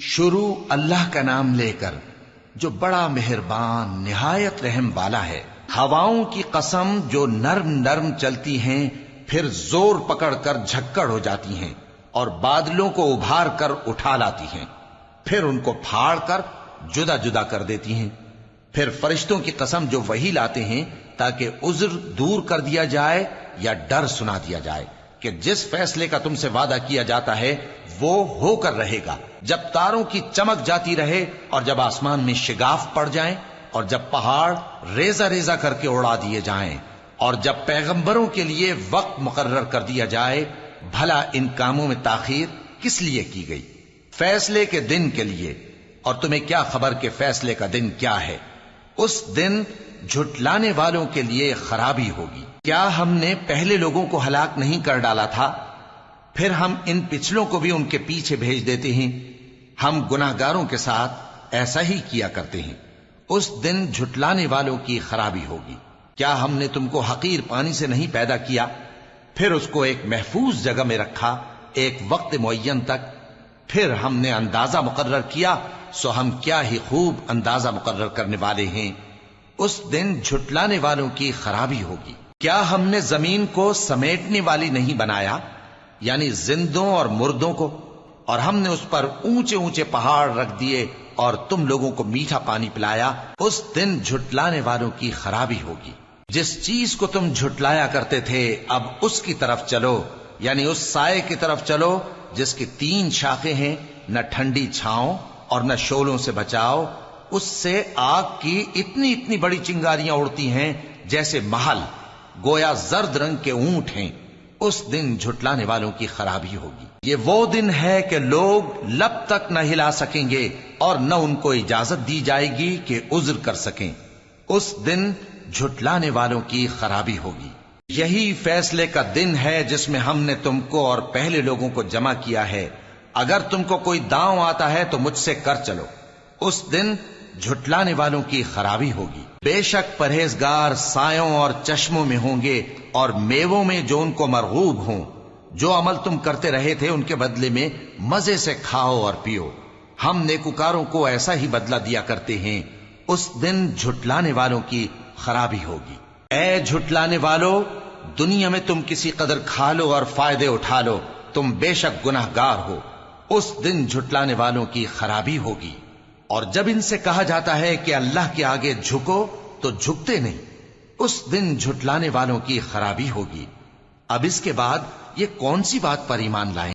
شروع اللہ کا نام لے کر جو بڑا مہربان نہایت رحم والا ہے۔ ہواؤں کی قسم جو نرم نرم چلتی ہیں پھر زور پکڑ کر جھکڑ ہو جاتی ہیں اور بادلوں کو ابھار کر اٹھا لاتی ہیں، پھر ان کو پھاڑ کر جدا جدا کر دیتی ہیں۔ پھر فرشتوں کی قسم جو وحی لاتے ہیں تاکہ عذر دور کر دیا جائے یا ڈر سنا دیا جائے کہ جس فیصلے کا تم سے وعدہ کیا جاتا ہے وہ ہو کر رہے گا، جب تاروں کی چمک جاتی رہے اور جب آسمان میں شگاف پڑ جائیں اور جب پہاڑ ریزہ ریزہ کر کے اڑا دیے جائیں اور جب پیغمبروں کے لیے وقت مقرر کر دیا جائے، بھلا ان کاموں میں تاخیر کس لیے کی گئی؟ فیصلے کے دن کے لیے، اور تمہیں کیا خبر کہ فیصلے کا دن کیا ہے؟ اس دن جھٹلانے والوں کے لیے خرابی ہوگی۔ کیا ہم نے پہلے لوگوں کو ہلاک نہیں کر ڈالا تھا؟ پھر ہم ان پچھلوں کو بھی ان کے پیچھے بھیج دیتے ہیں۔ ہم گناہگاروں کے ساتھ ایسا ہی کیا کرتے ہیں۔ اس دن جھٹلانے والوں کی خرابی ہوگی۔ کیا ہم نے تم کو حقیر پانی سے نہیں پیدا کیا، پھر اس کو ایک محفوظ جگہ میں رکھا ایک وقت معین تک، پھر ہم نے اندازہ مقرر کیا، سو ہم کیا ہی خوب اندازہ مقرر کرنے والے ہیں۔ اس دن جھٹلانے والوں کی خرابی ہوگی۔ کیا ہم نے زمین کو سمیٹنے والی نہیں بنایا، یعنی زندوں اور مردوں کو، اور ہم نے اس پر اونچے اونچے پہاڑ رکھ دیے اور تم لوگوں کو میٹھا پانی پلایا۔ اس دن جھٹلانے والوں کی خرابی ہوگی۔ جس چیز کو تم جھٹلایا کرتے تھے اب اس کی طرف چلو، یعنی اس سائے کی طرف چلو جس کی 3 شاخیں ہیں، نہ ٹھنڈی چھاؤں اور نہ شعلوں سے بچاؤ۔ اس سے آگ کی اتنی اتنی بڑی چنگاریاں اڑتی ہیں جیسے محل، گویا زرد رنگ کے اونٹ ہیں۔ اس دن جھٹلانے والوں کی خرابی ہوگی۔ یہ وہ دن ہے کہ لوگ لب تک نہ ہلا سکیں گے اور نہ ان کو اجازت دی جائے گی کہ عذر کر سکیں۔ اس دن جھٹلانے والوں کی خرابی ہوگی۔ یہی فیصلے کا دن ہے جس میں ہم نے تم کو اور پہلے لوگوں کو جمع کیا ہے۔ اگر تم کو کوئی داؤں آتا ہے تو مجھ سے کر چلو۔ اس دن جھٹلانے والوں کی خرابی ہوگی۔ بے شک پرہیزگار سایوں اور چشموں میں ہوں گے اور میووں میں جو ان کو مرغوب ہوں۔ جو عمل تم کرتے رہے تھے ان کے بدلے میں مزے سے کھاؤ اور پیو۔ ہم نیکوکاروں کو ایسا ہی بدلہ دیا کرتے ہیں۔ اس دن جھٹلانے والوں کی خرابی ہوگی۔ اے جھٹلانے والو، دنیا میں تم کسی قدر کھا لو اور فائدے اٹھا لو، تم بے شک گناہگار ہو۔ اس دن جھٹلانے والوں کی خرابی ہوگی۔ اور جب ان سے کہا جاتا ہے کہ اللہ کے آگے جھکو تو جھکتے نہیں۔ اس دن جھٹلانے والوں کی خرابی ہوگی۔ اب اس کے بعد یہ کون سی بات پر ایمان لائیں؟